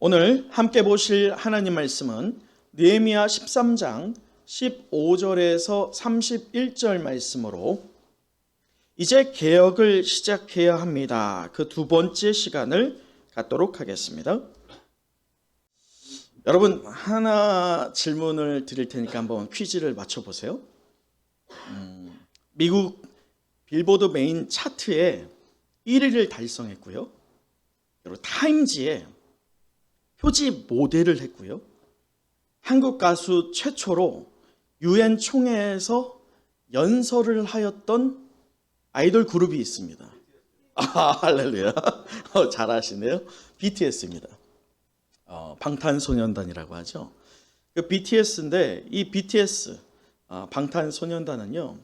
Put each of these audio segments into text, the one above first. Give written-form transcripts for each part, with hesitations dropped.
오늘 함께 보실 하나님 말씀은 느헤미야 13장 15절에서 31절 말씀으로 이제 개혁을 시작해야 합니다. 그 두 번째 시간을 갖도록 하겠습니다. 여러분, 하나 질문을 드릴 테니까 한번 퀴즈를 맞춰보세요. 미국 빌보드 메인 차트에 1위를 달성했고요. 그리고 타임지에 표지 모델을 했고요. 한국 가수 최초로 UN 총회에서 연설을 하였던 아이돌 그룹이 있습니다. 할렐루야. 잘하시네요. BTS입니다. 방탄소년단이라고 하죠. 그 BTS인데 이 BTS 방탄소년단은요,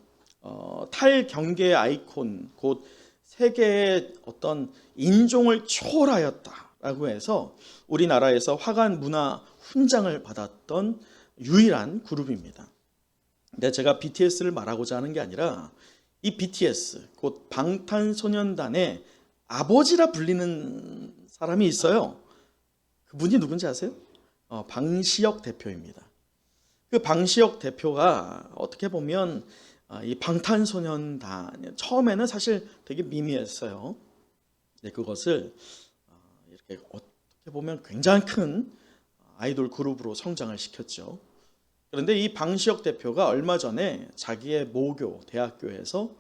탈경계의 아이콘, 곧 세계의 어떤 인종을 초월하였다라고 해서 우리나라에서 화관 문화 훈장을 받았던 유일한 그룹입니다. 근데 제가 BTS를 말하고자 하는 게 아니라 이 BTS, 곧 방탄소년단의 아버지라 불리는 사람이 있어요. 그분이 누군지 아세요? 방시혁 대표입니다. 그 방시혁 대표가 어떻게 보면 이 방탄소년단 처음에는 사실 되게 미미했어요. 근데 그것을 이렇게 어떻게 보면 굉장히 큰 아이돌 그룹으로 성장을 시켰죠. 그런데 이 방시혁 대표가 얼마 전에 자기의 모교 대학교에서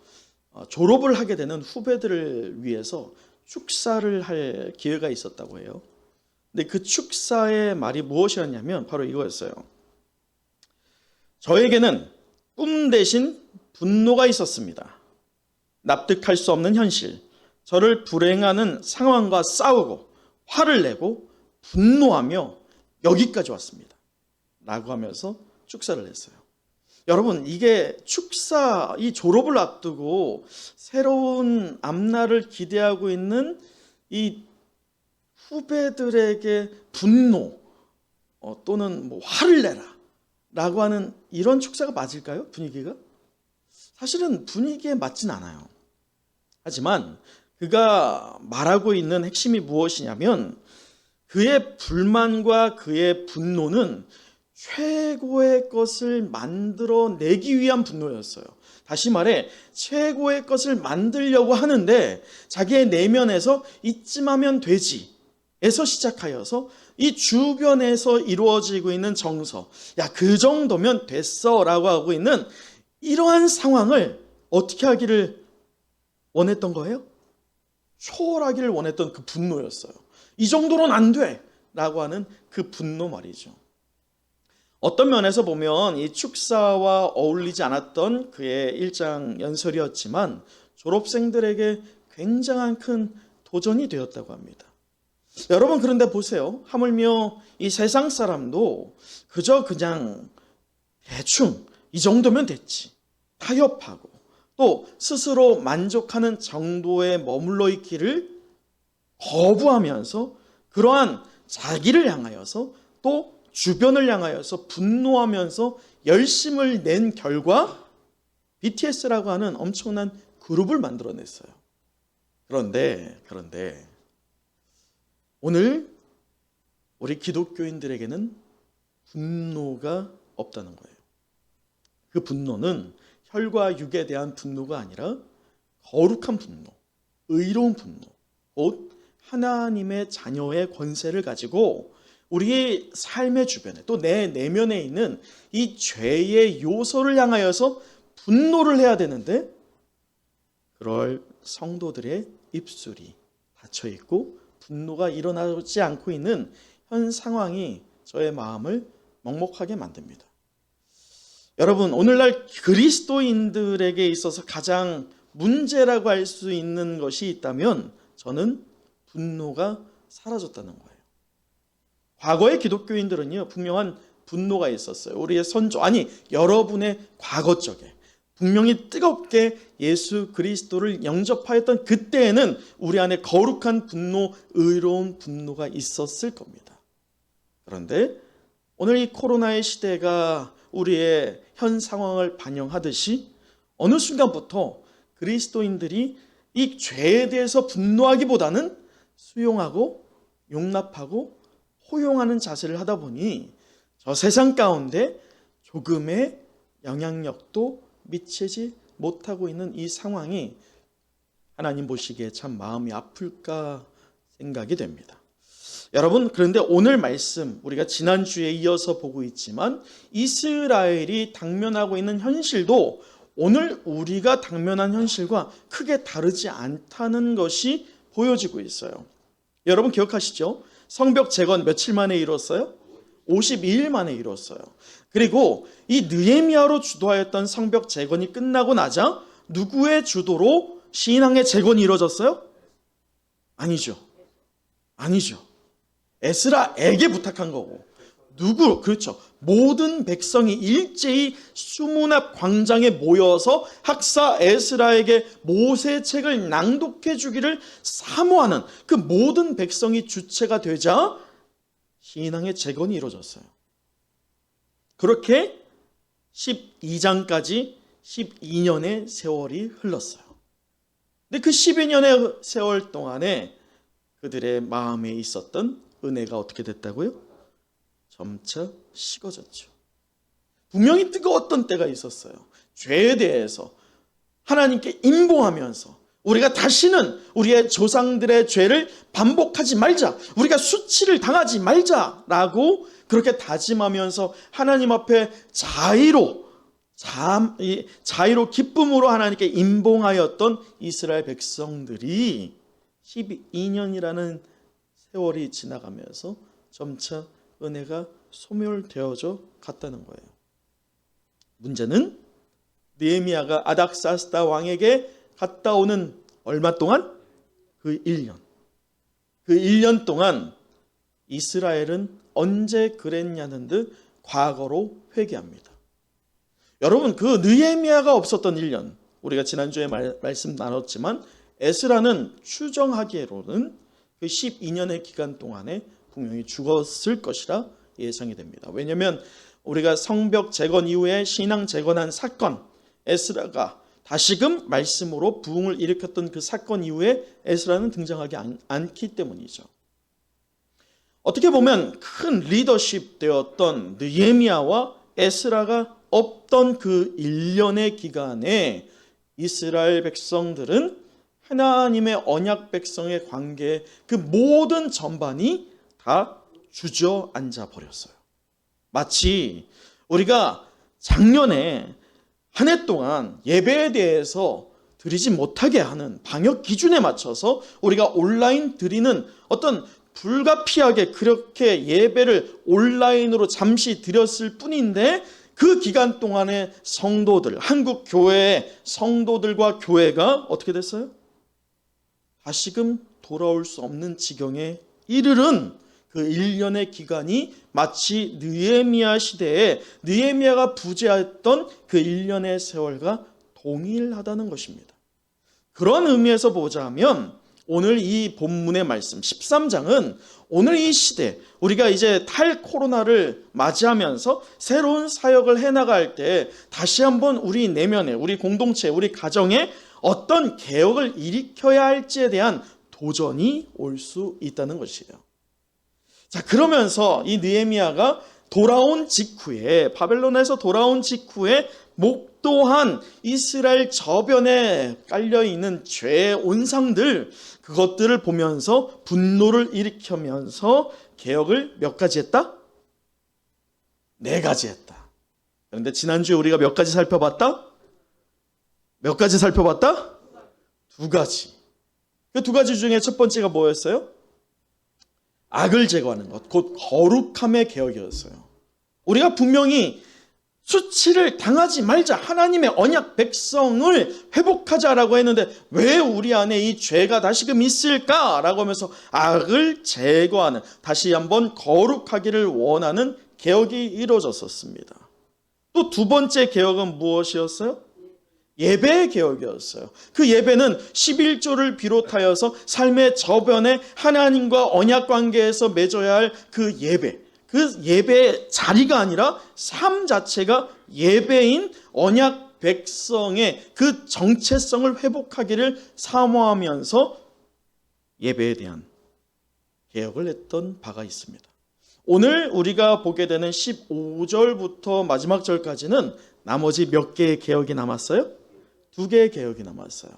졸업을 하게 되는 후배들을 위해서 축사를 할 기회가 있었다고 해요. 근데 그 축사의 말이 무엇이었냐면 바로 이거였어요. 저에게는 꿈 대신 분노가 있었습니다. 납득할 수 없는 현실, 저를 불행하는 상황과 싸우고 화를 내고 분노하며 여기까지 왔습니다. 라고 하면서 축사를 했어요. 여러분, 이게 축사, 이 졸업을 앞두고 새로운 앞날을 기대하고 있는 이 후배들에게 분노 또는 뭐 화를 내라 라고 하는 이런 축사가 맞을까요? 분위기가? 사실은 분위기에 맞진 않아요. 하지만 그가 말하고 있는 핵심이 무엇이냐면 그의 불만과 그의 분노는 최고의 것을 만들어내기 위한 분노였어요. 다시 말해 최고의 것을 만들려고 하는데 자기의 내면에서 이쯤 하면 되지에서 시작하여서 이 주변에서 이루어지고 있는 정서, 야, 그 정도면 됐어 라고 하고 있는 이러한 상황을 어떻게 하기를 원했던 거예요? 초월하기를 원했던 그 분노였어요. 이 정도로는 안 돼 라고 하는 그 분노 말이죠. 어떤 면에서 보면 이 축사와 어울리지 않았던 그의 일장 연설이었지만 졸업생들에게 굉장한 큰 도전이 되었다고 합니다. 여러분, 그런데 보세요. 하물며 이 세상 사람도 그저 그냥 대충 이 정도면 됐지, 타협하고 또 스스로 만족하는 정도에 머물러 있기를 거부하면서 그러한 자기를 향하여서 또 주변을 향하여서 분노하면서 열심을 낸 결과 BTS라고 하는 엄청난 그룹을 만들어냈어요. 그런데 오늘 우리 기독교인들에게는 분노가 없다는 거예요. 그 분노는 혈과 육에 대한 분노가 아니라 거룩한 분노, 의로운 분노, 곧 하나님의 자녀의 권세를 가지고 우리의 삶의 주변에 또 내 내면에 있는 이 죄의 요소를 향하여서 분노를 해야 되는데 그럴 성도들의 입술이 닫혀 있고 분노가 일어나지 않고 있는 현 상황이 저의 마음을 먹먹하게 만듭니다. 여러분, 오늘날 그리스도인들에게 있어서 가장 문제라고 할 수 있는 것이 있다면 저는 분노가 사라졌다는 거예요. 과거의 기독교인들은요, 분명한 분노가 있었어요. 우리의 선조, 아니 여러분의 과거 쪽에 분명히 뜨겁게 예수 그리스도를 영접하였던 그때에는 우리 안에 거룩한 분노, 의로운 분노가 있었을 겁니다. 그런데 오늘 이 코로나의 시대가 우리의 현 상황을 반영하듯이 어느 순간부터 그리스도인들이 이 죄에 대해서 분노하기보다는 수용하고 용납하고 포용하는 자세를 하다 보니 저 세상 가운데 조금의 영향력도 미치지 못하고 있는 이 상황이 하나님 보시기에 참 마음이 아플까 생각이 됩니다. 여러분, 그런데 오늘 말씀 우리가 지난주에 이어서 보고 있지만 이스라엘이 당면하고 있는 현실도 오늘 우리가 당면한 현실과 크게 다르지 않다는 것이 보여지고 있어요. 여러분 기억하시죠? 성벽 재건 며칠 만에 이뤘어요? 52일 만에 이뤘어요. 그리고 이 느헤미야로 주도하였던 성벽 재건이 끝나고 나자 누구의 주도로 신앙의 재건이 이루어졌어요? 아니죠. 에스라에게 부탁한 거고. 누구? 그렇죠. 모든 백성이 일제히 수문 앞 광장에 모여서 학사 에스라에게 모세 책을 낭독해 주기를 사모하는 그 모든 백성이 주체가 되자 신앙의 재건이 이루어졌어요. 그렇게 12장까지 12년의 세월이 흘렀어요. 근데 그 12년의 세월 동안에 그들의 마음에 있었던 은혜가 어떻게 됐다고요? 점차 식어졌죠. 분명히 뜨거웠던 때가 있었어요. 죄에 대해서 하나님께 인봉하면서 우리가 다시는 우리의 조상들의 죄를 반복하지 말자, 우리가 수치를 당하지 말자라고 그렇게 다짐하면서 하나님 앞에 자의로 기쁨으로 하나님께 인봉하였던 이스라엘 백성들이 12년이라는 세월이 지나가면서 점차 은혜가 소멸되어져 갔다는 거예요. 문제는 느헤미야가 아닥사스다 왕에게 갔다 오는 얼마 동안? 그 1년 동안 이스라엘은 언제 그랬냐는 듯 과거로 회귀합니다. 여러분, 그 느헤미야가 없었던 1년, 우리가 지난주에 말씀 나눴지만 에스라는 추정하기로는 그 12년의 기간 동안에 분명히 죽었을 것이라 예상이 됩니다. 왜냐하면 우리가 성벽 재건 이후에 신앙 재건한 사건, 에스라가 다시금 말씀으로 부흥을 일으켰던 그 사건 이후에 에스라는 등장하지 않기 때문이죠. 어떻게 보면 큰 리더십 되었던 느헤미야와 에스라가 없던 그 1년의 기간에 이스라엘 백성들은 하나님의 언약 백성의 관계에 그 모든 전반이 다 주저앉아 버렸어요. 마치 우리가 작년에 한 해 동안 예배에 대해서 드리지 못하게 하는 방역 기준에 맞춰서 우리가 온라인 드리는 어떤 불가피하게 그렇게 예배를 온라인으로 잠시 드렸을 뿐인데 그 기간 동안에 성도들, 한국 교회의 성도들과 교회가 어떻게 됐어요? 다시금 돌아올 수 없는 지경에 이르른 그 1년의 기간이 마치 느헤미야 시대에 느헤미야가 부재했던 그 1년의 세월과 동일하다는 것입니다. 그런 의미에서 보자면 오늘 이 본문의 말씀 13장은 오늘 이 시대 우리가 이제 탈코로나를 맞이하면서 새로운 사역을 해나갈 때 다시 한번 우리 내면에 우리 공동체 우리 가정에 어떤 개혁을 일으켜야 할지에 대한 도전이 올 수 있다는 것이에요. 자, 그러면서 이 느헤미야가 돌아온 직후에 바벨론에서 돌아온 직후에 목도한 이스라엘 저변에 깔려있는 죄의 온상들 그것들을 보면서 분노를 일으키면서 개혁을 몇 가지 했다? 4가지 했다. 그런데 지난주에 우리가 몇 가지 살펴봤다? 몇 가지 살펴봤다? 2가지. 그 2가지 중에 첫 번째가 뭐였어요? 악을 제거하는 것, 곧 거룩함의 개혁이었어요. 우리가 분명히 수치를 당하지 말자, 하나님의 언약 백성을 회복하자라고 했는데 왜 우리 안에 이 죄가 다시금 있을까라고 하면서 악을 제거하는, 다시 한번 거룩하기를 원하는 개혁이 이루어졌었습니다. 또 2번째 개혁은 무엇이었어요? 예배의 개혁이었어요. 그 예배는 11조를 비롯하여서 삶의 저변에 하나님과 언약 관계에서 맺어야 할 그 예배, 그 예배의 자리가 아니라 삶 자체가 예배인 언약 백성의 그 정체성을 회복하기를 사모하면서 예배에 대한 개혁을 했던 바가 있습니다. 오늘 우리가 보게 되는 15절부터 마지막 절까지는 나머지 몇 개의 개혁이 남았어요? 2개의 개혁이 남았어요.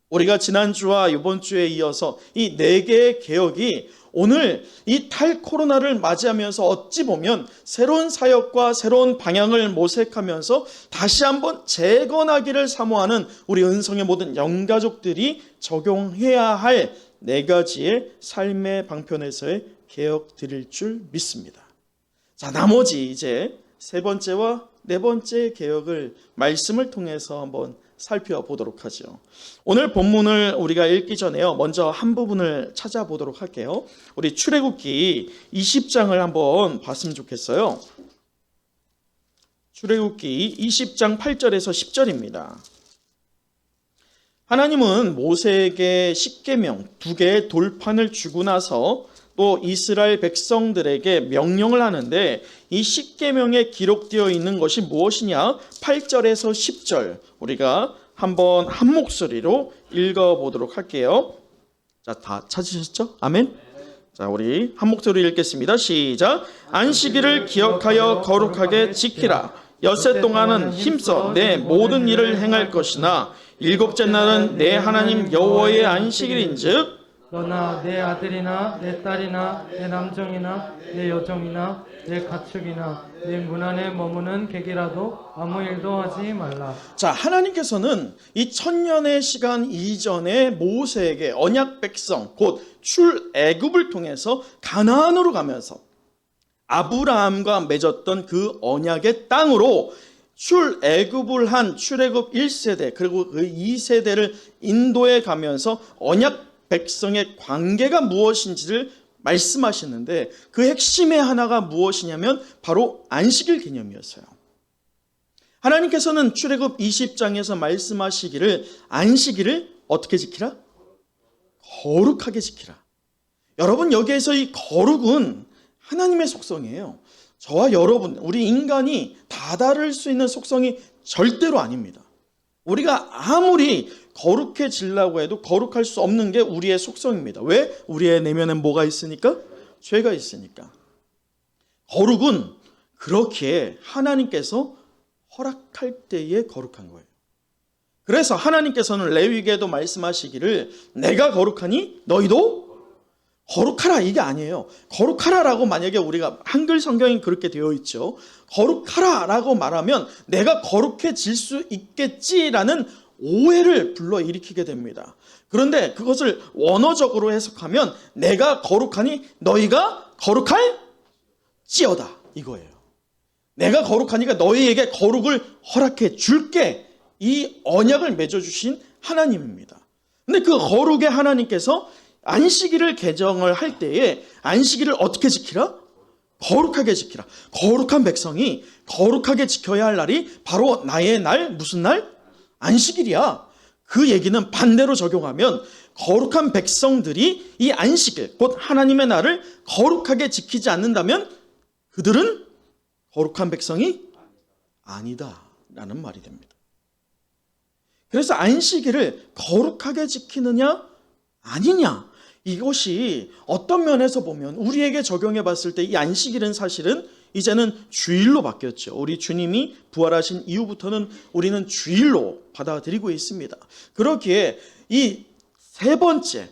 우리가 지난주와 이번 주에 이어서 이 4개의 개혁이 오늘 이 탈코로나를 맞이하면서 어찌 보면 새로운 사역과 새로운 방향을 모색하면서 다시 한번 재건하기를 사모하는 우리 은성의 모든 영가족들이 적용해야 할 4가지의 삶의 방편에서의 개혁들일 줄 믿습니다. 자, 나머지 이제 3번째와 4번째 개혁을 말씀을 통해서 한번 살펴보도록 하죠. 오늘 본문을 우리가 읽기 전에요, 먼저 한 부분을 찾아보도록 할게요. 우리 출애굽기 20장을 한번 봤으면 좋겠어요. 출애굽기 20장 8절에서 10절입니다. 하나님은 모세에게 십계명 2개의 돌판을 주고 나서 또 이스라엘 백성들에게 명령을 하는데, 이 십계명에 기록되어 있는 것이 무엇이냐? 8절에서 10절 우리가 한번 한 목소리로 읽어보도록 할게요. 자, 다 찾으셨죠? 아멘. 자, 우리 한 목소리로 읽겠습니다. 시작. 안식일을 기억하여 거룩하게 지키라. 엿새 동안은 힘써 내 모든 일을 행할 것이나 일곱째 날은 내 하나님 여호와의 안식일인즉 너나 내 아들이나 내 딸이나 내 남종이나 내 여종이나 내 가축이나 내 문 안에 머무는 객이라도 아무 일도 하지 말라. 자, 하나님께서는 이 천년의 시간 이전에 모세에게 언약 백성 곧 출애굽을 통해서 가나안으로 가면서 아브라함과 맺었던 그 언약의 땅으로 출애굽을 한 출애굽 1세대 그리고 그 2세대를 인도해 가면서 언약 백성의 관계가 무엇인지를 말씀하시는데, 그 핵심의 하나가 무엇이냐면 바로 안식일 개념이었어요. 하나님께서는 출애굽 20장에서 말씀하시기를 안식일을 어떻게 지키라? 거룩하게 지키라. 여러분, 여기에서 이 거룩은 하나님의 속성이에요. 저와 여러분, 우리 인간이 다다를 수 있는 속성이 절대로 아닙니다. 우리가 아무리 거룩해지려고 해도 거룩할 수 없는 게 우리의 속성입니다. 왜? 우리의 내면엔 뭐가 있으니까? 죄가 있으니까. 거룩은 그렇게 하나님께서 허락할 때에 거룩한 거예요. 그래서 하나님께서는 레위기에도 말씀하시기를 내가 거룩하니 너희도 거룩하라, 이게 아니에요. 거룩하라라고 만약에 우리가 한글 성경이 그렇게 되어 있죠. 거룩하라라고 말하면 내가 거룩해질 수 있겠지라는 오해를 불러일으키게 됩니다. 그런데 그것을 원어적으로 해석하면 내가 거룩하니 너희가 거룩할지어다, 이거예요. 내가 거룩하니까 너희에게 거룩을 허락해 줄게, 이 언약을 맺어주신 하나님입니다. 근데 그 거룩의 하나님께서 안식일을 개정을 할 때에 안식일을 어떻게 지키라? 거룩하게 지키라. 거룩한 백성이 거룩하게 지켜야 할 날이 바로 나의 날, 무슨 날? 안식일이야. 그 얘기는 반대로 적용하면 거룩한 백성들이 이 안식일, 곧 하나님의 날을 거룩하게 지키지 않는다면 그들은 거룩한 백성이 아니다라는 말이 됩니다. 그래서 안식일을 거룩하게 지키느냐 아니냐, 이것이 어떤 면에서 보면 우리에게 적용해 봤을 때 이 안식일은 사실은 이제는 주일로 바뀌었죠. 우리 주님이 부활하신 이후부터는 우리는 주일로 받아들이고 있습니다. 그렇기에 이 3번째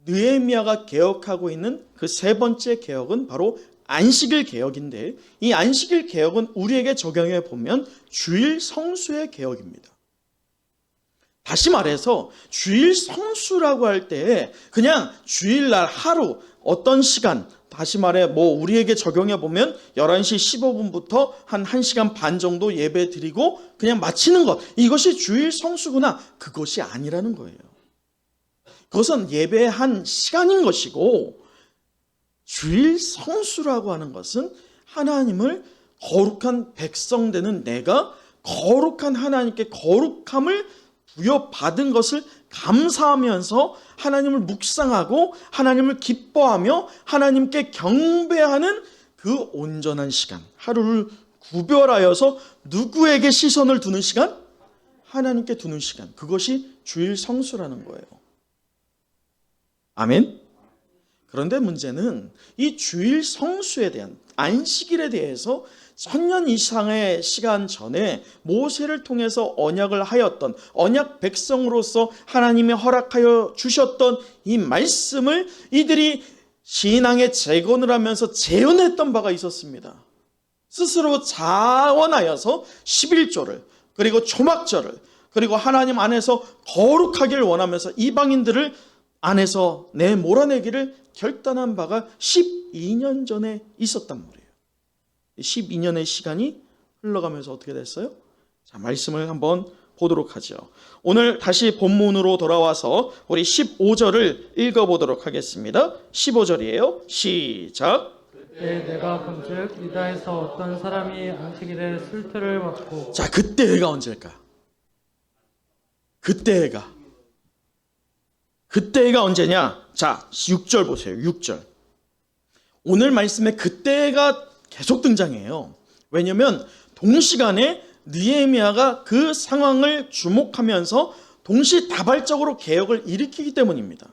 느헤미야가 개혁하고 있는 그 3번째 개혁은 바로 안식일 개혁인데, 이 안식일 개혁은 우리에게 적용해 보면 주일 성수의 개혁입니다. 다시 말해서 주일 성수라고 할 때 그냥 주일날 하루 어떤 시간, 다시 말해 우리에게 적용해 보면 11시 15분부터 한 1시간 반 정도 예배 드리고 그냥 마치는 것, 이것이 주일 성수구나, 그것이 아니라는 거예요. 그것은 예배의 한 시간인 것이고, 주일 성수라고 하는 것은 하나님을 거룩한 백성 되는 내가 거룩한 하나님께 거룩함을 부여받은 것을 감사하면서 하나님을 묵상하고 하나님을 기뻐하며 하나님께 경배하는 그 온전한 시간, 하루를 구별하여서 누구에게 시선을 두는 시간? 하나님께 두는 시간, 그것이 주일 성수라는 거예요. 아멘. 그런데 문제는 이 주일 성수에 대한 안식일에 대해서 천년 이상의 시간 전에 모세를 통해서 언약을 하였던 언약 백성으로서 하나님이 허락하여 주셨던 이 말씀을 이들이 신앙의 재건을 하면서 재현했던 바가 있었습니다. 스스로 자원하여서 11조를 그리고 초막절을 그리고 하나님 안에서 거룩하기를 원하면서 이방인들을 안에서 내몰아내기를 결단한 바가 12년 전에 있었단 말이에요. 12년의 시간이 흘러가면서 어떻게 됐어요? 자, 말씀을 한번 보도록 하죠. 오늘 다시 본문으로 돌아와서 우리 15절을 읽어보도록 하겠습니다. 15절이에요. 시작. 그때 내가 본즉 유다에서 어떤 사람이 안식일에 술틀을 받고. 자, 그때가 언제일까? 그때가 언제냐? 자, 6절 보세요. 6절. 오늘 말씀에 그때가 계속 등장해요. 왜냐하면 동시간에 느헤미야가 그 상황을 주목하면서 동시다발적으로 개혁을 일으키기 때문입니다.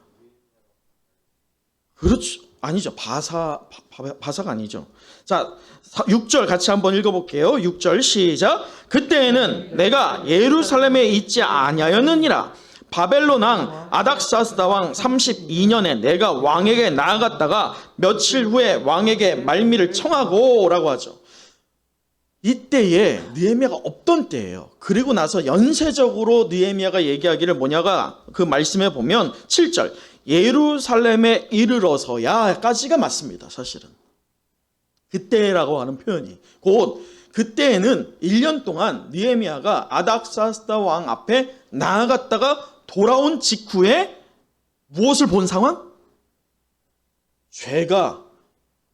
그렇죠. 아니죠. 바사가 아니죠. 자, 6절 같이 한번 읽어볼게요. 6절 시작. 그때에는 내가 예루살렘에 있지 아니하였느니라. 바벨론 왕 아닥사스다 왕 32년에 내가 왕에게 나아갔다가 며칠 후에 왕에게 말미를 청하고 라고 하죠. 이때에 느헤미야가 없던 때예요. 그리고 나서 연쇄적으로 느헤미야가 얘기하기를 뭐냐가 그 말씀에 보면 7절 예루살렘에 이르러서야까지가 맞습니다. 사실은 그때라고 하는 표현이 곧 그때에는 1년 동안 느헤미야가 아닥사스다 왕 앞에 나아갔다가 돌아온 직후에 무엇을 본 상황? 죄가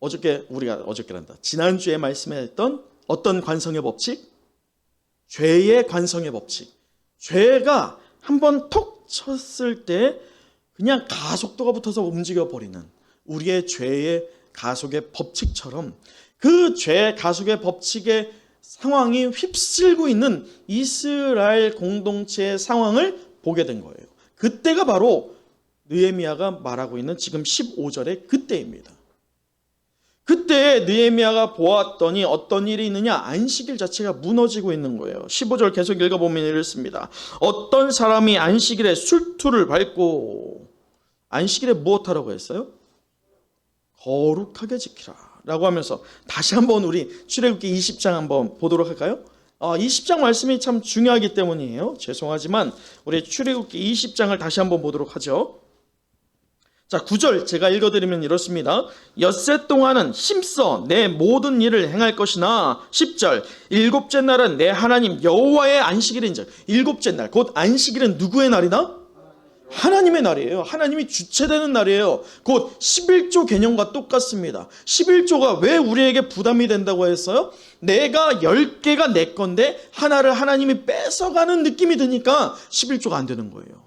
어저께란다. 지난주에 말씀했던 어떤 관성의 법칙? 죄의 관성의 법칙. 죄가 한번 톡 쳤을 때 그냥 가속도가 붙어서 움직여 버리는 우리의 죄의 가속의 법칙처럼 그 죄 가속의 법칙의 상황이 휩쓸고 있는 이스라엘 공동체의 상황을 보게 된 거예요. 그때가 바로 느헤미야가 말하고 있는 지금 15절의 그때입니다. 그때 느헤미야가 보았더니 어떤 일이 있느냐? 안식일 자체가 무너지고 있는 거예요. 15절 계속 읽어보면 이렇습니다. 어떤 사람이 안식일에 술투를 밟고 안식일에 무엇하라고 했어요? 거룩하게 지키라 라고 하면서 다시 한번 우리 출애굽기 20장 한번 보도록 할까요? 20장 말씀이 참 중요하기 때문이에요. 죄송하지만 우리 출애굽기 20장을 다시 한번 보도록 하죠. 자, 9절 제가 읽어드리면 이렇습니다. 엿새 동안은 힘써 내 모든 일을 행할 것이나 10절 일곱째 날은 내 하나님 여호와의 안식일인즉 일곱째 날 곧 안식일은 누구의 날이다? 하나님의 날이에요. 하나님이 주체되는 날이에요. 곧 11조 개념과 똑같습니다. 11조가 왜 우리에게 부담이 된다고 했어요? 내가 10개가 내 건데 하나를 하나님이 뺏어가는 느낌이 드니까 11조가 안 되는 거예요.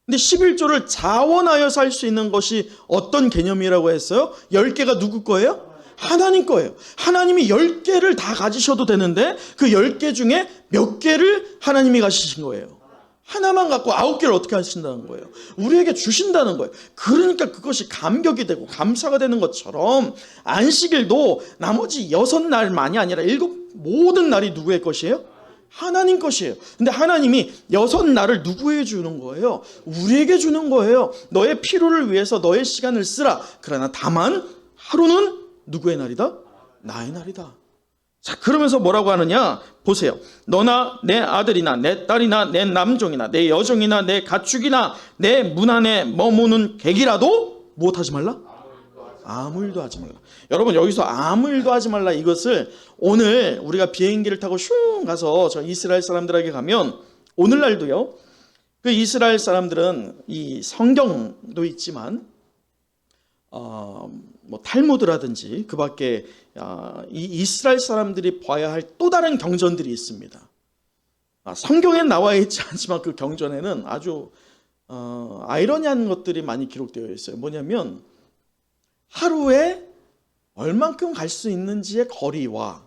근데 11조를 자원하여서 할 수 있는 것이 어떤 개념이라고 했어요? 10개가 누구 거예요? 하나님 거예요. 하나님이 10개를 다 가지셔도 되는데 그 10개 중에 몇 개를 하나님이 가지신 거예요. 하나만 갖고 9개를 어떻게 하신다는 거예요? 우리에게 주신다는 거예요. 그러니까 그것이 감격이 되고 감사가 되는 것처럼 안식일도 나머지 6날만이 아니라 7 모든 날이 누구의 것이에요? 하나님 것이에요. 근데 하나님이 6날을 누구에게 주는 거예요? 우리에게 주는 거예요. 너의 필요를 위해서 너의 시간을 쓰라. 그러나 다만 하루는 누구의 날이다? 나의 날이다. 자, 그러면서 뭐라고 하느냐? 보세요. 너나 내 아들이나 내 딸이나 내 남종이나 내 여종이나 내 가축이나 내 문 안에 머무는 객이라도 무엇하지 말라? 아무 일도 하지 말라. 여러분, 여기서 아무 일도 하지 말라 이것을 오늘 우리가 비행기를 타고 슝 가서 저 이스라엘 사람들에게 가면 오늘날도요. 그 이스라엘 사람들은 이 성경도 있지만 뭐 탈무드라든지 그 밖에 이 이스라엘 사람들이 봐야 할 또 다른 경전들이 있습니다. 성경에 나와 있지 않지만 그 경전에는 아주 아이러니한 것들이 많이 기록되어 있어요. 뭐냐면 하루에 얼만큼 갈 수 있는지의 거리와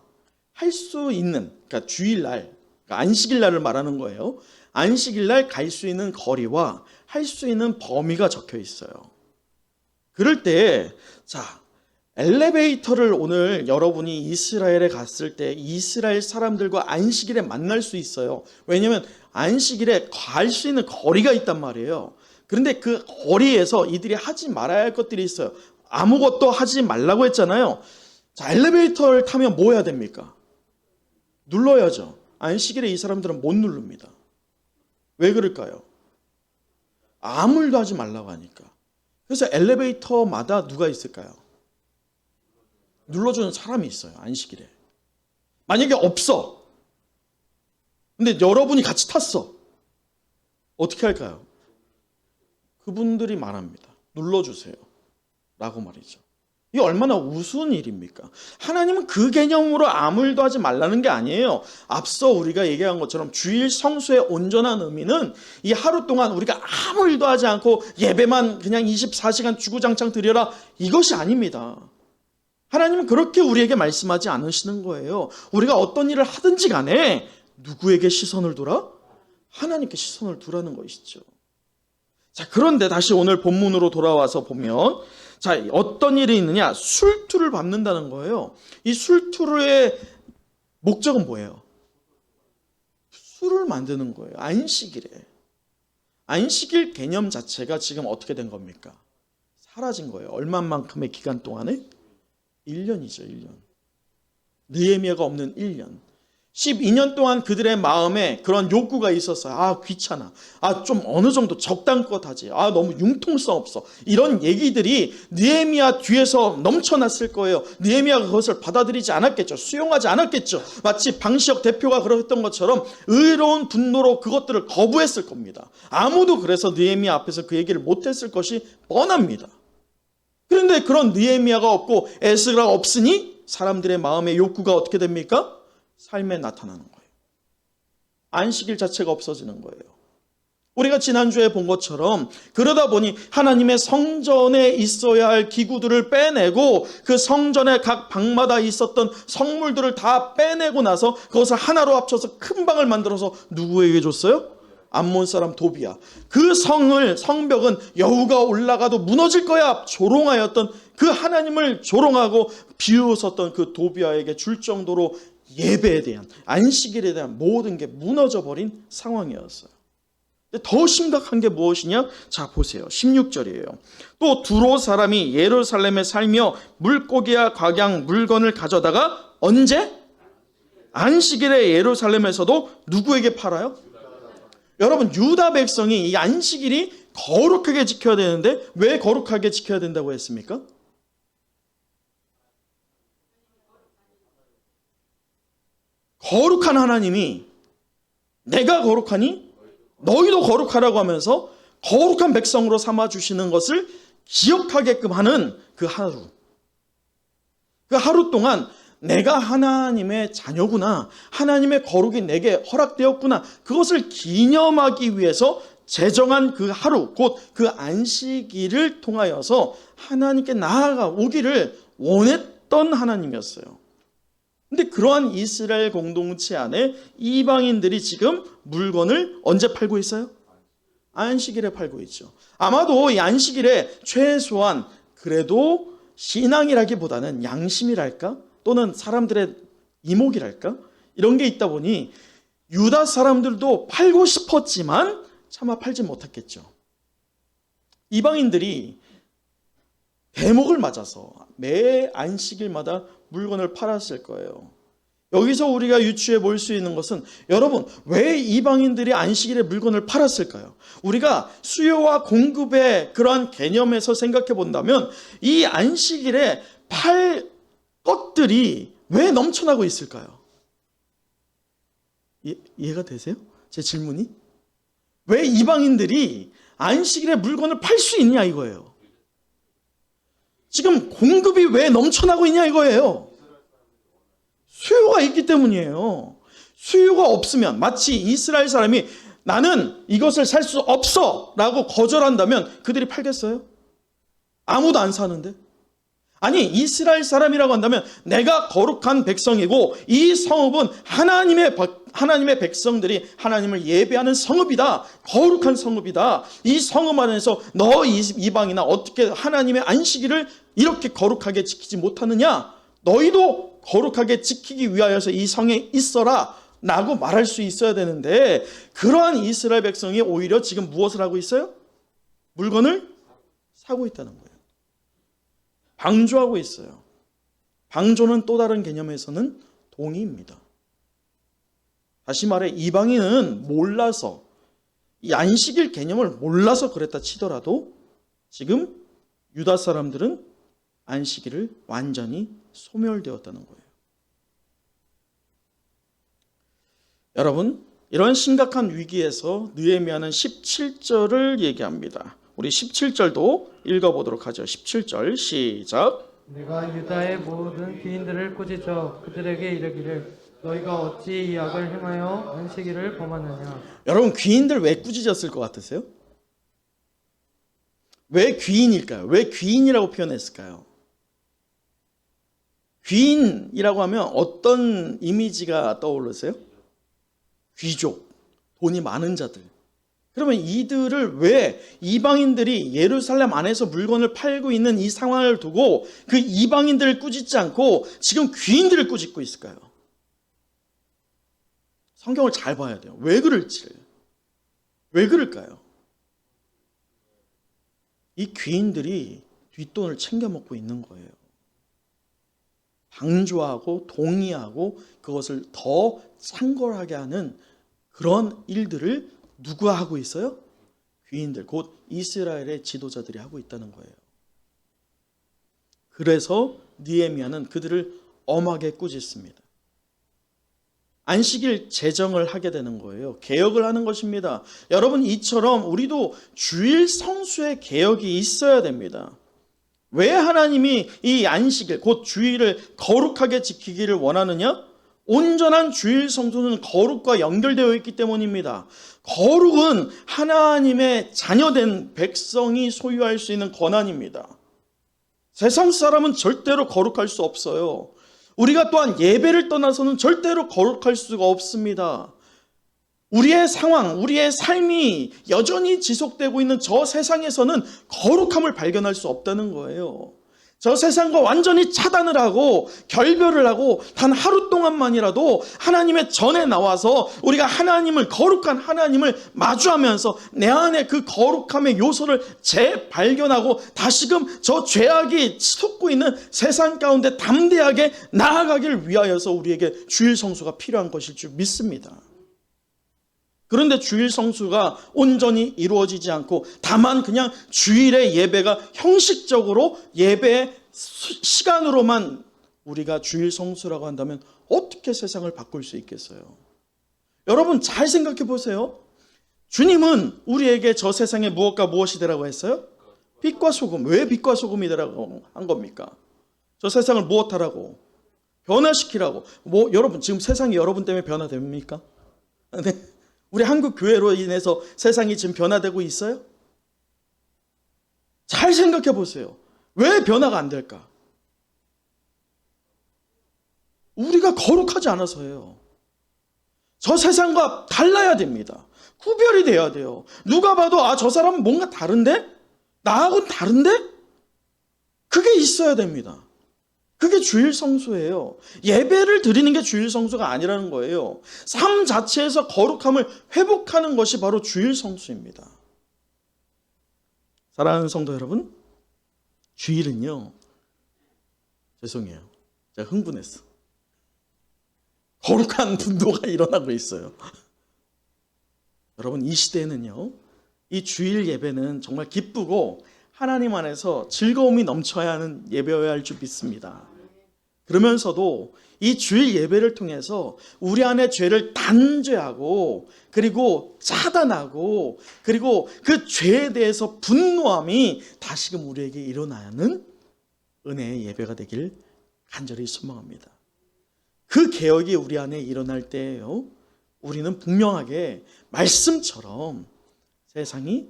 할 수 있는, 그러니까 주일날, 그러니까 안식일날을 말하는 거예요. 안식일날 갈 수 있는 거리와 할 수 있는 범위가 적혀 있어요. 그럴 때, 자, 엘리베이터를 오늘 여러분이 이스라엘에 갔을 때 이스라엘 사람들과 안식일에 만날 수 있어요. 왜냐하면 안식일에 갈 수 있는 거리가 있단 말이에요. 그런데 그 거리에서 이들이 하지 말아야 할 것들이 있어요. 아무것도 하지 말라고 했잖아요. 자, 엘리베이터를 타면 뭐 해야 됩니까? 눌러야죠. 안식일에 이 사람들은 못 누릅니다. 왜 그럴까요? 아무 일도 하지 말라고 하니까. 그래서 엘리베이터마다 누가 있을까요? 눌러주는 사람이 있어요. 안식일에. 만약에 없어. 근데 여러분이 같이 탔어. 어떻게 할까요? 그분들이 말합니다. 눌러주세요. 라고 말이죠. 이게 얼마나 우스운 일입니까? 하나님은 그 개념으로 아무 일도 하지 말라는 게 아니에요. 앞서 우리가 얘기한 것처럼 주일 성수의 온전한 의미는 이 하루 동안 우리가 아무 일도 하지 않고 예배만 그냥 24시간 주구장창 드려라, 이것이 아닙니다. 하나님은 그렇게 우리에게 말씀하지 않으시는 거예요. 우리가 어떤 일을 하든지 간에 누구에게 시선을 두라? 하나님께 시선을 두라는 것이죠. 자, 그런데 다시 오늘 본문으로 돌아와서 보면, 자, 어떤 일이 있느냐? 술투를 밟는다는 거예요. 이 술투의 목적은 뭐예요? 술을 만드는 거예요. 안식일에. 안식일 개념 자체가 지금 어떻게 된 겁니까? 사라진 거예요. 얼마만큼의 기간 동안에? 1년이죠, 1년. 느헤미야가 없는 1년. 12년 동안 그들의 마음에 그런 욕구가 있었어요. 아, 귀찮아. 아, 좀 어느 정도 적당껏 하지. 아, 너무 융통성 없어. 이런 얘기들이 느헤미야 뒤에서 넘쳐났을 거예요. 느헤미야가 그것을 받아들이지 않았겠죠. 수용하지 않았겠죠. 마치 방시혁 대표가 그랬던 것처럼 의로운 분노로 그것들을 거부했을 겁니다. 아무도 그래서 느헤미야 앞에서 그 얘기를 못했을 것이 뻔합니다. 그런데 그런 느헤미야가 없고 에스라가 없으니 사람들의 마음의 욕구가 어떻게 됩니까? 삶에 나타나는 거예요. 안식일 자체가 없어지는 거예요. 우리가 지난주에 본 것처럼 그러다 보니 하나님의 성전에 있어야 할 기구들을 빼내고 그 성전의 각 방마다 있었던 성물들을 다 빼내고 나서 그것을 하나로 합쳐서 큰 방을 만들어서 누구에게 줬어요? 암몬 사람 도비야. 그 성벽은 여우가 올라가도 무너질 거야 조롱하였던 그 하나님을 조롱하고 비웃었던 그 도비야에게 줄 정도로 예배에 대한, 안식일에 대한 모든 게 무너져 버린 상황이었어요. 근데 더 심각한 게 무엇이냐? 자, 보세요. 16절이에요. 또 두로 사람이 예루살렘에 살며 물고기와 각양 물건을 가져다가 언제? 안식일에 예루살렘에서도 누구에게 팔아요? 여러분, 유다 백성이 이 안식일이 거룩하게 지켜야 되는데 왜 거룩하게 지켜야 된다고 했습니까? 거룩한 하나님이 내가 거룩하니 너희도 거룩하라고 하면서 거룩한 백성으로 삼아주시는 것을 기억하게끔 하는 그 하루. 그 하루 동안 내가 하나님의 자녀구나, 하나님의 거룩이 내게 허락되었구나, 그것을 기념하기 위해서 제정한 그 하루, 곧 그 안식일을 통하여서 하나님께 나아가오기를 원했던 하나님이었어요. 근데 그러한 이스라엘 공동체 안에 이방인들이 지금 물건을 언제 팔고 있어요? 안식일에 팔고 있죠. 아마도 이 안식일에 최소한 그래도 신앙이라기보다는 양심이랄까? 또는 사람들의 이목이랄까? 이런 게 있다 보니 유다 사람들도 팔고 싶었지만 차마 팔지 못했겠죠. 이방인들이 대목을 맞아서 매 안식일마다 물건을 팔았을 거예요. 여기서 우리가 유추해 볼 수 있는 것은, 여러분, 왜 이방인들이 안식일에 물건을 팔았을까요? 우리가 수요와 공급의 그러한 개념에서 생각해 본다면 이 안식일에 팔 것들이 왜 넘쳐나고 있을까요? 이해가 되세요? 제 질문이? 왜 이방인들이 안식일에 물건을 팔 수 있냐 이거예요. 지금 공급이 왜 넘쳐나고 있냐 이거예요. 수요가 있기 때문이에요. 수요가 없으면, 마치 이스라엘 사람이 나는 이것을 살 수 없어 라고 거절한다면 그들이 팔겠어요? 아무도 안 사는데. 아니, 이스라엘 사람이라고 한다면 내가 거룩한 백성이고 이 성읍은 하나님의 하나님의 백성들이 하나님을 예배하는 성읍이다. 거룩한 성읍이다. 이 성읍 안에서 너 이방이나 어떻게 하나님의 안식일을 이렇게 거룩하게 지키지 못하느냐? 너희도 거룩하게 지키기 위하여서 이 성에 있어라 라고 말할 수 있어야 되는데, 그러한 이스라엘 백성이 오히려 지금 무엇을 하고 있어요? 물건을 사고 있다는 거예요. 방조하고 있어요. 방조는 또 다른 개념에서는 동의입니다. 다시 말해 이방인은 몰라서, 이 안식일 개념을 몰라서 그랬다 치더라도 지금 유다 사람들은 안식일을 완전히 소멸되었다는 거예요. 여러분, 이런 심각한 위기에서 느헤미야는 17절을 얘기합니다. 우리 17절도 읽어보도록 하죠. 17절 시작. 내가 유다의 모든 귀인들을 꾸짖어 그들에게 이르기를 너희가 어찌 이 악을 행하여 안식일을 범하느냐. 여러분, 귀인들 왜 꾸짖었을 것 같으세요? 왜 귀인일까요? 왜 귀인이라고 표현했을까요? 귀인이라고 하면 어떤 이미지가 떠오르세요? 귀족, 돈이 많은 자들. 그러면 이들을 왜 이방인들이 예루살렘 안에서 물건을 팔고 있는 이 상황을 두고 그 이방인들을 꾸짖지 않고 지금 귀인들을 꾸짖고 있을까요? 성경을 잘 봐야 돼요. 왜 그럴지를. 왜 그럴까요? 이 귀인들이 뒷돈을 챙겨 먹고 있는 거예요. 방조하고 동의하고 그것을 더 상골하게 하는 그런 일들을 누가 하고 있어요? 귀인들, 곧 이스라엘의 지도자들이 하고 있다는 거예요. 그래서 느헤미야는 그들을 엄하게 꾸짖습니다. 안식일 제정을 하게 되는 거예요. 개혁을 하는 것입니다. 여러분, 이처럼 우리도 주일 성수의 개혁이 있어야 됩니다. 왜 하나님이 이 안식일, 곧 주일을 거룩하게 지키기를 원하느냐? 온전한 주일 성수는 거룩과 연결되어 있기 때문입니다. 거룩은 하나님의 자녀된 백성이 소유할 수 있는 권한입니다. 세상 사람은 절대로 거룩할 수 없어요. 우리가 또한 예배를 떠나서는 절대로 거룩할 수가 없습니다. 우리의 상황, 우리의 삶이 여전히 지속되고 있는 저 세상에서는 거룩함을 발견할 수 없다는 거예요. 저 세상과 완전히 차단을 하고 결별을 하고 단 하루 동안만이라도 하나님의 전에 나와서 우리가 하나님을, 거룩한 하나님을 마주하면서 내 안에 그 거룩함의 요소를 재발견하고 다시금 저 죄악이 솟고 있는 세상 가운데 담대하게 나아가기를 위하여서 우리에게 주일 성수가 필요한 것일 줄 믿습니다. 그런데 주일 성수가 온전히 이루어지지 않고 다만 그냥 주일의 예배가 형식적으로 예배의 시간으로만 우리가 주일 성수라고 한다면 어떻게 세상을 바꿀 수 있겠어요? 여러분, 잘 생각해 보세요. 주님은 우리에게 저 세상에 무엇과 무엇이 되라고 했어요? 빛과 소금. 왜 빛과 소금이 되라고 한 겁니까? 저 세상을 무엇하라고? 변화시키라고. 여러분, 지금 세상이 여러분 때문에 변화됩니까? 네. 우리 한국 교회로 인해서 세상이 지금 변화되고 있어요? 잘 생각해 보세요. 왜 변화가 안 될까? 우리가 거룩하지 않아서예요. 저 세상과 달라야 됩니다. 구별이 돼야 돼요. 누가 봐도 저 사람은 뭔가 다른데? 나하고는 다른데? 그게 있어야 됩니다. 그게 주일 성수예요. 예배를 드리는 게 주일 성수가 아니라는 거예요. 삶 자체에서 거룩함을 회복하는 것이 바로 주일 성수입니다. 사랑하는 성도 여러분, 주일은요, 죄송해요, 제가 흥분했어. 거룩한 분노가 일어나고 있어요. 여러분, 이 시대에는요, 이 주일 예배는 정말 기쁘고 하나님 안에서 즐거움이 넘쳐야 하는 예배여야 할 줄 믿습니다. 그러면서도 이 주일 예배를 통해서 우리 안에 죄를 단죄하고 그리고 차단하고 그리고 그 죄에 대해서 분노함이 다시금 우리에게 일어나는 은혜의 예배가 되길 간절히 소망합니다. 그 개혁이 우리 안에 일어날 때에요, 우리는 분명하게 말씀처럼 세상이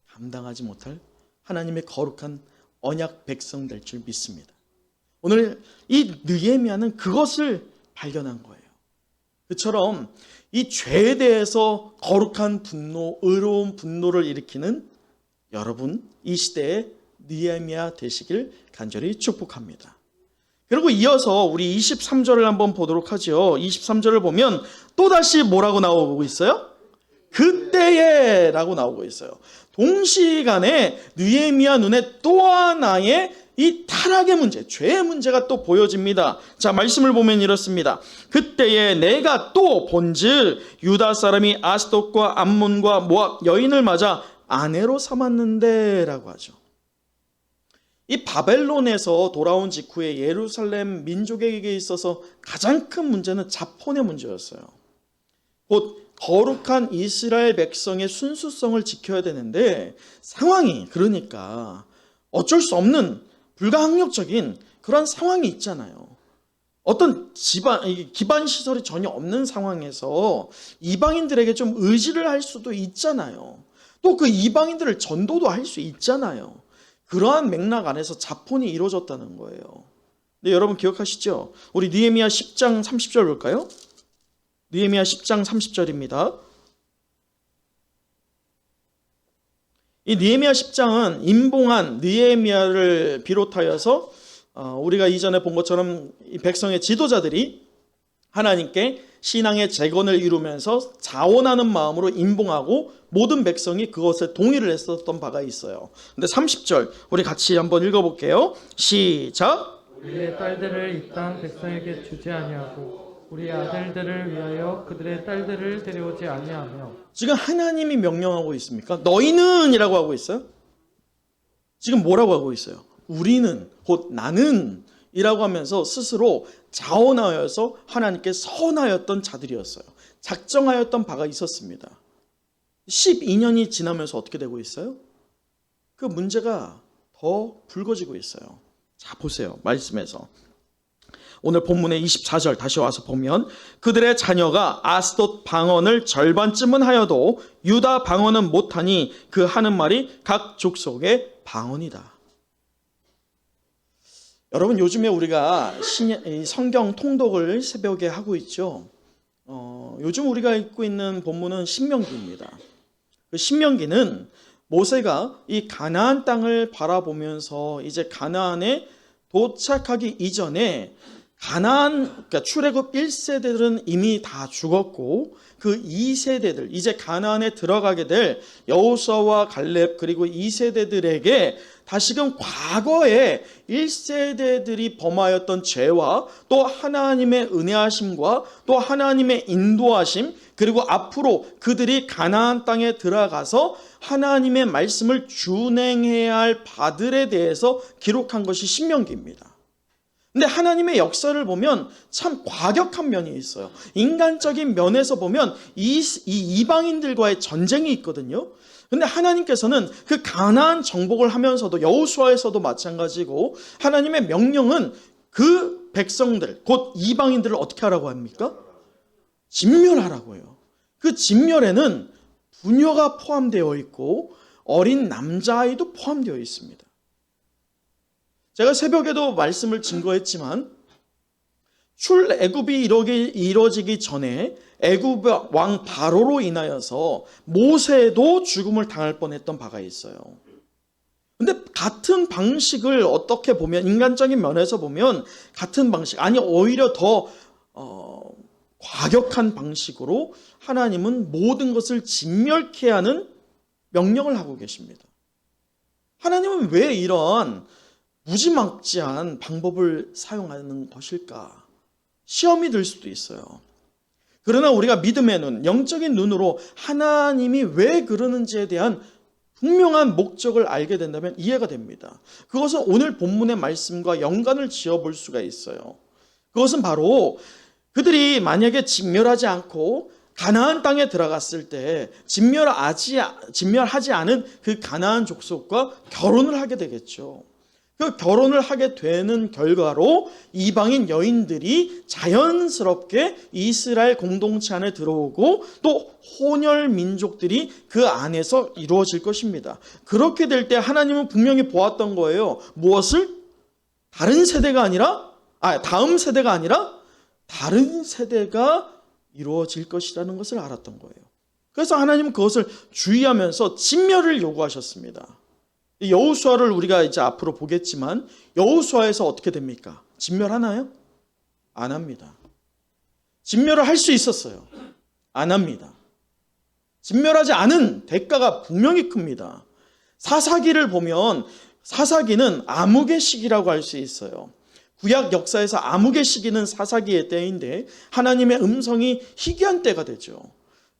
감당하지 못할 하나님의 거룩한 언약 백성 될 줄 믿습니다. 오늘 이 느헤미야는 그것을 발견한 거예요. 그처럼 이 죄에 대해서 거룩한 분노, 의로운 분노를 일으키는 여러분, 이 시대의 느헤미야 되시길 간절히 축복합니다. 그리고 이어서 우리 23절을 한번 보도록 하죠. 23절을 보면 또다시 뭐라고 나오고 있어요? 그때에 라고 나오고 있어요. 동시간에 느헤미야 눈에 또 하나의 이 타락의 문제, 죄의 문제가 또 보여집니다. 자, 말씀을 보면 이렇습니다. 그때에 내가 또 본즉 유다 사람이 아스돗과 암몬과 모압 여인을 맞아 아내로 삼았는데 라고 하죠. 이 바벨론에서 돌아온 직후에 예루살렘 민족에게 있어서 가장 큰 문제는 자폰의 문제였어요. 곧 거룩한 이스라엘 백성의 순수성을 지켜야 되는데 상황이 그러니까 어쩔 수 없는 불가항력적인 그런 상황이 있잖아요. 어떤 기반 시설이 전혀 없는 상황에서 이방인들에게 좀 의지를 할 수도 있잖아요. 또 그 이방인들을 전도도 할 수 있잖아요. 그러한 맥락 안에서 자폰이 이루어졌다는 거예요. 네, 여러분 기억하시죠? 우리 느헤미야 10장 30절 볼까요? 느헤미야 10장 30절입니다. 이 느헤미야 10장은 임봉한 느헤미야를 비롯하여서 우리가 이전에 본 것처럼 이 백성의 지도자들이 하나님께 신앙의 재건을 이루면서 자원하는 마음으로 임봉하고 모든 백성이 그것에 동의를 했었던 바가 있어요. 근데 30절 우리 같이 한번 읽어볼게요. 시작. 우리의 딸들을 이 땅 백성에게 주지 아니하고 우리 아들들을 위하여 그들의 딸들을 데려오지 아니하며. 지금 하나님이 명령하고 있습니까? 너희는 이라고 하고 있어요. 지금 뭐라고 하고 있어요? 우리는 곧 나는 이라고 하면서 스스로 자원하여서 하나님께 서원하였던 자들이었어요. 작정하였던 바가 있었습니다. 12년이 지나면서 어떻게 되고 있어요? 그 문제가 더 불거지고 있어요. 자, 보세요. 말씀에서 오늘 본문의 24절 다시 와서 보면 그들의 자녀가 아스돗 방언을 절반쯤은 하여도 유다 방언은 못하니 그 하는 말이 각 족속의 방언이다. 여러분, 요즘에 우리가 성경 통독을 새벽에 하고 있죠. 요즘 우리가 읽고 있는 본문은 신명기입니다. 그 신명기는 모세가 이 가나안 땅을 바라보면서 이제 가나안에 도착하기 이전에 그러니까 출애굽 1세대들은 이미 다 죽었고 그 2세대들, 이제 가나안에 들어가게 될 여호수아와 갈렙 그리고 2세대들에게 다시금 과거에 1세대들이 범하였던 죄와 또 하나님의 은혜하심과 또 하나님의 인도하심 그리고 앞으로 그들이 가나안 땅에 들어가서 하나님의 말씀을 준행해야 할 바들에 대해서 기록한 것이 신명기입니다. 근데 하나님의 역사를 보면 참 과격한 면이 있어요. 인간적인 면에서 보면 이 이방인들과의 전쟁이 있거든요. 근데 하나님께서는 그 가나안 정복을 하면서도 여호수아에서도 마찬가지고 하나님의 명령은 그 백성들 곧 이방인들을 어떻게 하라고 합니까? 진멸하라고 해요. 그 진멸에는 부녀가 포함되어 있고 어린 남자아이도 포함되어 있습니다. 제가 새벽에도 말씀을 증거했지만 출애굽이 이루어지기 전에 애굽 왕 바로로 인하여서 모세도 죽음을 당할 뻔했던 바가 있어요. 근데 같은 방식을 어떻게 보면 인간적인 면에서 보면 같은 방식 아니 오히려 더 과격한 방식으로 하나님은 모든 것을 진멸케 하는 명령을 하고 계십니다. 하나님은 왜 이런 무지막지한 방법을 사용하는 것일까? 시험이 들 수도 있어요. 그러나 우리가 믿음의 눈, 영적인 눈으로 하나님이 왜 그러는지에 대한 분명한 목적을 알게 된다면 이해가 됩니다. 그것은 오늘 본문의 말씀과 연관을 지어볼 수가 있어요. 그것은 바로 그들이 만약에 진멸하지 않고 가나안 땅에 들어갔을 때 진멸하지 않은 그 가나안 족속과 결혼을 하게 되겠죠. 그 결혼을 하게 되는 결과로 이방인 여인들이 자연스럽게 이스라엘 공동체 안에 들어오고 또 혼혈 민족들이 그 안에서 이루어질 것입니다. 그렇게 될 때 하나님은 분명히 보았던 거예요. 무엇을? 다음 세대가 아니라 다른 세대가 이루어질 것이라는 것을 알았던 거예요. 그래서 하나님은 그것을 주의하면서 진멸을 요구하셨습니다. 여호수아를 우리가 이제 앞으로 보겠지만 여호수아에서 어떻게 됩니까? 진멸하나요? 안 합니다. 진멸을 할 수 있었어요. 안 합니다. 진멸하지 않은 대가가 분명히 큽니다. 사사기를 보면 사사기는 암흑의 시기라고 할 수 있어요. 구약 역사에서 암흑의 시기는 사사기의 때인데 하나님의 음성이 희귀한 때가 되죠.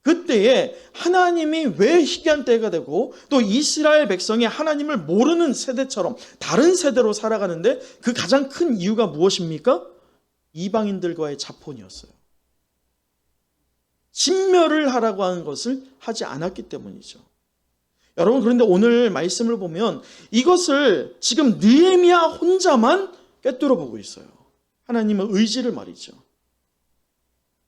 그때에 하나님이 왜 희귀한 때가 되고 또 이스라엘 백성이 하나님을 모르는 세대처럼 다른 세대로 살아가는데 그 가장 큰 이유가 무엇입니까? 이방인들과의 자폰이었어요. 진멸을 하라고 하는 것을 하지 않았기 때문이죠. 여러분, 그런데 오늘 말씀을 보면 이것을 지금 느헤미야 혼자만 꿰뚫어 보고 있어요. 하나님의 의지를 말이죠.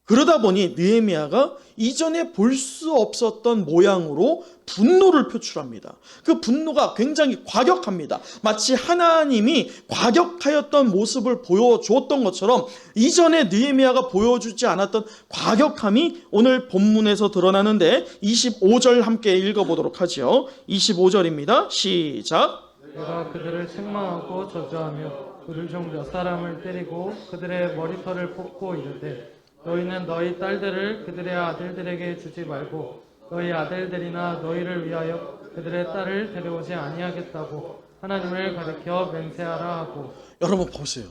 그러다 보니 느헤미야가 이전에 볼 수 없었던 모양으로 분노를 표출합니다. 그 분노가 굉장히 과격합니다. 마치 하나님이 과격하였던 모습을 보여주었던 것처럼 이전에 느헤미야가 보여주지 않았던 과격함이 오늘 본문에서 드러나는데 25절 함께 읽어보도록 하죠. 25절입니다. 시작. 내가 그들을 책망하고 저주하며 그들 중 몇 사람을 때리고 그들의 머리털을 뽑고 이르되 너희는 너희 딸들을 그들의 아들들에게 주지 말고 너희 아들들이나 너희를 위하여 그들의 딸을 데려오지 아니하겠다고 하나님을 가리켜 맹세하라 하고. 여러분 보세요.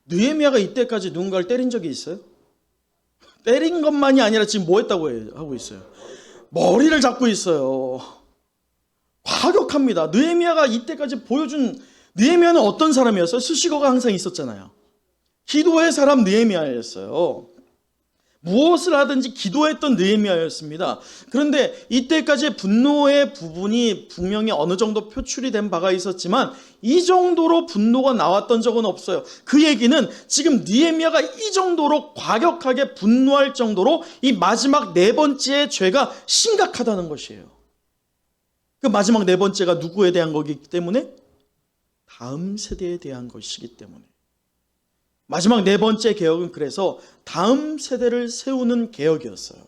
느헤미야가 이때까지 누군가를 때린 적이 있어요? 때린 것만이 아니라 지금 뭐 했다고 하고 있어요? 머리를 잡고 있어요. 과격합니다. 느헤미야가 이때까지 보여준, 느헤미야는 어떤 사람이었어요? 수식어가 항상 있었잖아요. 기도의 사람 느헤미야였어요. 무엇을 하든지 기도했던 느헤미야였습니다. 그런데 이때까지 분노의 부분이 분명히 어느 정도 표출이 된 바가 있었지만 이 정도로 분노가 나왔던 적은 없어요. 그 얘기는 지금 느헤미야가 이 정도로 과격하게 분노할 정도로 이 마지막 네 번째의 죄가 심각하다는 것이에요. 그 마지막 네 번째가 누구에 대한 거기 때문에? 다음 세대에 대한 것이기 때문에. 마지막 네 번째 개혁은 그래서 다음 세대를 세우는 개혁이었어요.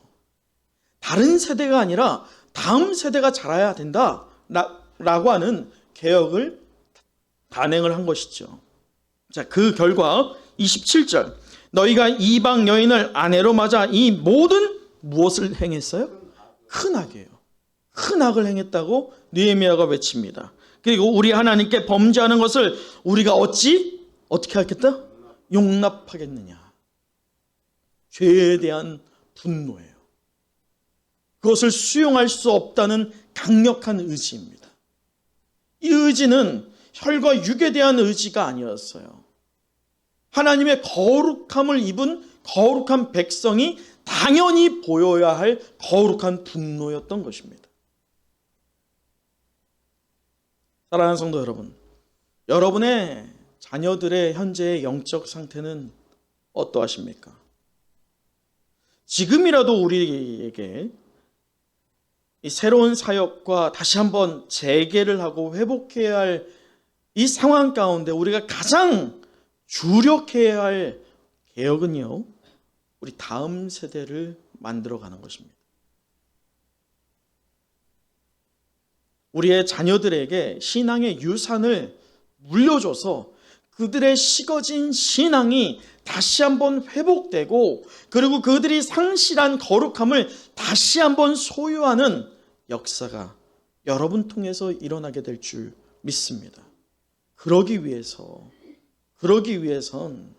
다른 세대가 아니라 다음 세대가 자라야 된다 라고 하는 개혁을 단행을 한 것이죠. 자, 그 결과 27절 너희가 이방 여인을 아내로 맞아 이 모든 무엇을 행했어요? 큰 악이에요. 큰 악을 행했다고 느헤미야가 외칩니다. 그리고 우리 하나님께 범죄하는 것을 우리가 어떻게 하겠다? 용납하겠느냐. 죄에 대한 분노예요. 그것을 수용할 수 없다는 강력한 의지입니다. 이 의지는 혈과 육에 대한 의지가 아니었어요. 하나님의 거룩함을 입은 거룩한 백성이 당연히 보여야 할 거룩한 분노였던 것입니다. 사랑하는 성도 여러분, 여러분의 자녀들의 현재의 영적 상태는 어떠하십니까? 지금이라도 우리에게 이 새로운 사역과 다시 한번 재개를 하고 회복해야 할 이 상황 가운데 우리가 가장 주력해야 할 개혁은요, 우리 다음 세대를 만들어가는 것입니다. 우리의 자녀들에게 신앙의 유산을 물려줘서 그들의 식어진 신앙이 다시 한번 회복되고 그리고 그들이 상실한 거룩함을 다시 한번 소유하는 역사가 여러분 통해서 일어나게 될 줄 믿습니다. 그러기 위해선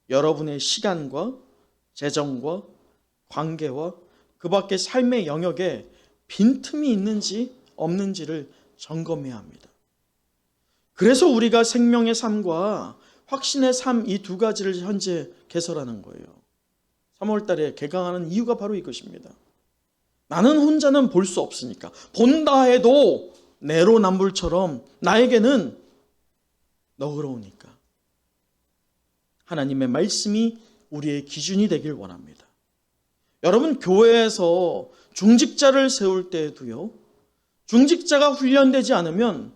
여러분의 시간과 재정과 관계와 그 밖의 삶의 영역에 빈틈이 있는지 없는지를 점검해야 합니다. 그래서 우리가 생명의 삶과 확신의 삶 이 두 가지를 현재 개설하는 거예요. 3월 달에 개강하는 이유가 바로 이것입니다. 나는 혼자는 볼 수 없으니까. 본다 해도 내로남불처럼 나에게는 너그러우니까. 하나님의 말씀이 우리의 기준이 되길 원합니다. 여러분, 교회에서 중직자를 세울 때에도요, 중직자가 훈련되지 않으면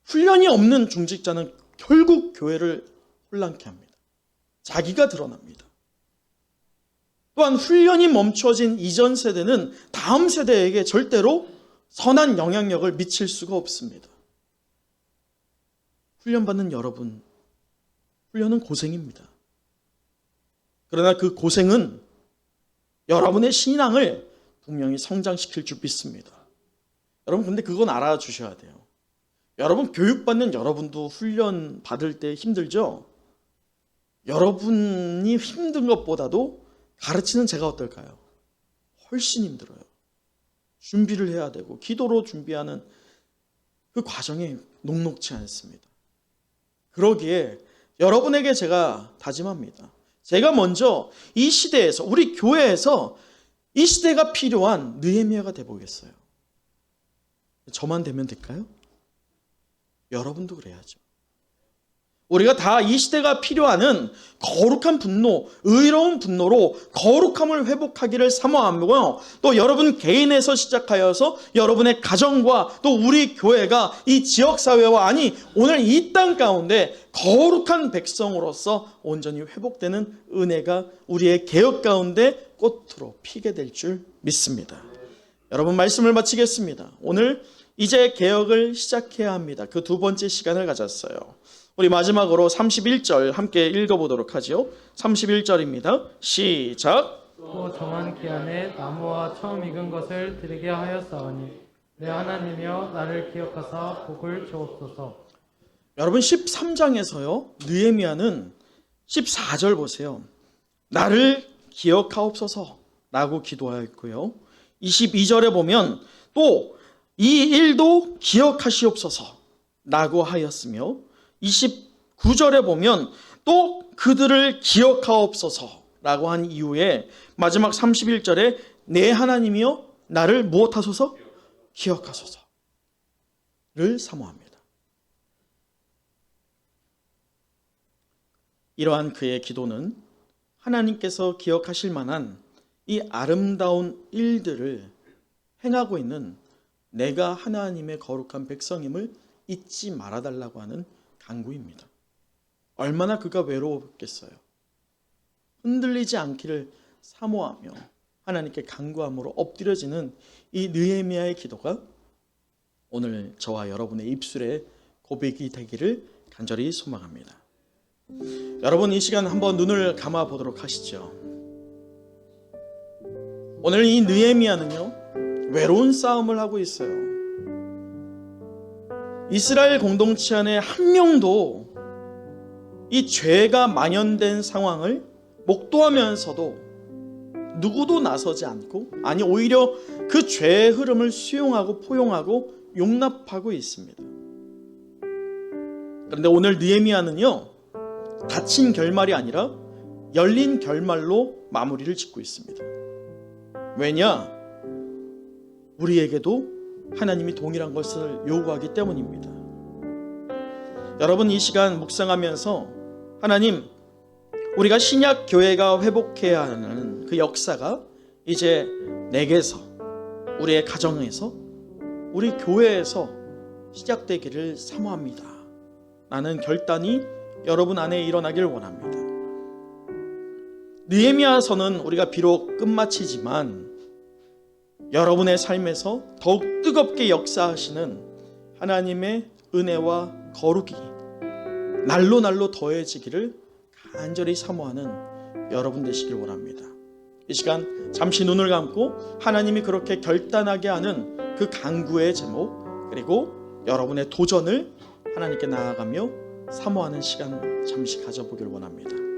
훈련이 없는 중직자는 결국 교회를 혼란케 합니다. 자기가 드러납니다. 또한 훈련이 멈춰진 이전 세대는 다음 세대에게 절대로 선한 영향력을 미칠 수가 없습니다. 훈련받는 여러분, 훈련은 고생입니다. 그러나 그 고생은 여러분의 신앙을 분명히 성장시킬 줄 믿습니다. 여러분, 근데 그건 알아주셔야 돼요. 여러분, 교육받는 여러분도 훈련 받을 때 힘들죠? 여러분이 힘든 것보다도 가르치는 제가 어떨까요? 훨씬 힘들어요. 준비를 해야 되고 기도로 준비하는 그 과정이 녹록지 않습니다. 그러기에 여러분에게 제가 다짐합니다. 제가 먼저 이 시대에서, 우리 교회에서 이 시대가 필요한 느헤미야가 되보겠어요. 저만 되면 될까요? 여러분도 그래야죠. 우리가 다 이 시대가 필요하는 거룩한 분노, 의로운 분노로 거룩함을 회복하기를 사모하며, 또 여러분 개인에서 시작하여서 여러분의 가정과 또 우리 교회가 이 지역사회와, 아니 오늘 이 땅 가운데 거룩한 백성으로서 온전히 회복되는 은혜가 우리의 개혁 가운데 꽃으로 피게 될 줄 믿습니다. 여러분, 말씀을 마치겠습니다. 오늘 이제 개혁을 시작해야 합니다. 그 두 번째 시간을 가졌어요. 우리 마지막으로 31절 함께 읽어보도록 하죠. 31절입니다. 시작. 또 정한 기한에 나무와 처음 익은 것을 드리게 하였사오니 내 하나님이여 나를 기억하사 복을 주옵소서. 여러분, 13장에서요 느헤미야는 14절 보세요. 나를 기억하옵소서 라고 기도하였고요, 22절에 보면 또 이 일도 기억하시옵소서 라고 하였으며, 29절에 보면 또 그들을 기억하옵소서 라고 한 이후에 마지막 31절에 내 하나님이여 나를 무엇하소서? 기억하소서를 사모합니다. 이러한 그의 기도는 하나님께서 기억하실 만한 이 아름다운 일들을 행하고 있는 내가 하나님의 거룩한 백성임을 잊지 말아달라고 하는 간구입니다. 얼마나 그가 외로웠겠어요. 흔들리지 않기를 사모하며 하나님께 간구함으로 엎드려지는 이 느헤미야의 기도가 오늘 저와 여러분의 입술에 고백이 되기를 간절히 소망합니다. 여러분, 이 시간 한번 눈을 감아 보도록 하시죠. 오늘 이 느헤미야는요 외로운 싸움을 하고 있어요. 이스라엘 공동체 안에 한 명도 이 죄가 만연된 상황을 목도하면서도 누구도 나서지 않고, 아니 오히려 그 죄의 흐름을 수용하고 포용하고 용납하고 있습니다. 그런데 오늘 느헤미야는요 닫힌 결말이 아니라 열린 결말로 마무리를 짓고 있습니다. 왜냐? 우리에게도 하나님이 동일한 것을 요구하기 때문입니다. 여러분, 이 시간 묵상하면서 하나님, 우리가 신약 교회가 회복해야 하는 그 역사가 이제 내게서, 우리의 가정에서, 우리 교회에서 시작되기를 사모합니다. 라는 결단이 여러분 안에 일어나길 원합니다. 느헤미야서는 우리가 비록 끝마치지만 여러분의 삶에서 더욱 뜨겁게 역사하시는 하나님의 은혜와 거룩이 날로 날로 더해지기를 간절히 사모하는 여러분 되시길 원합니다. 이 시간 잠시 눈을 감고 하나님이 그렇게 결단하게 하는 그 간구의 제목, 그리고 여러분의 도전을 하나님께 나아가며 사모하는 시간 잠시 가져보길 원합니다.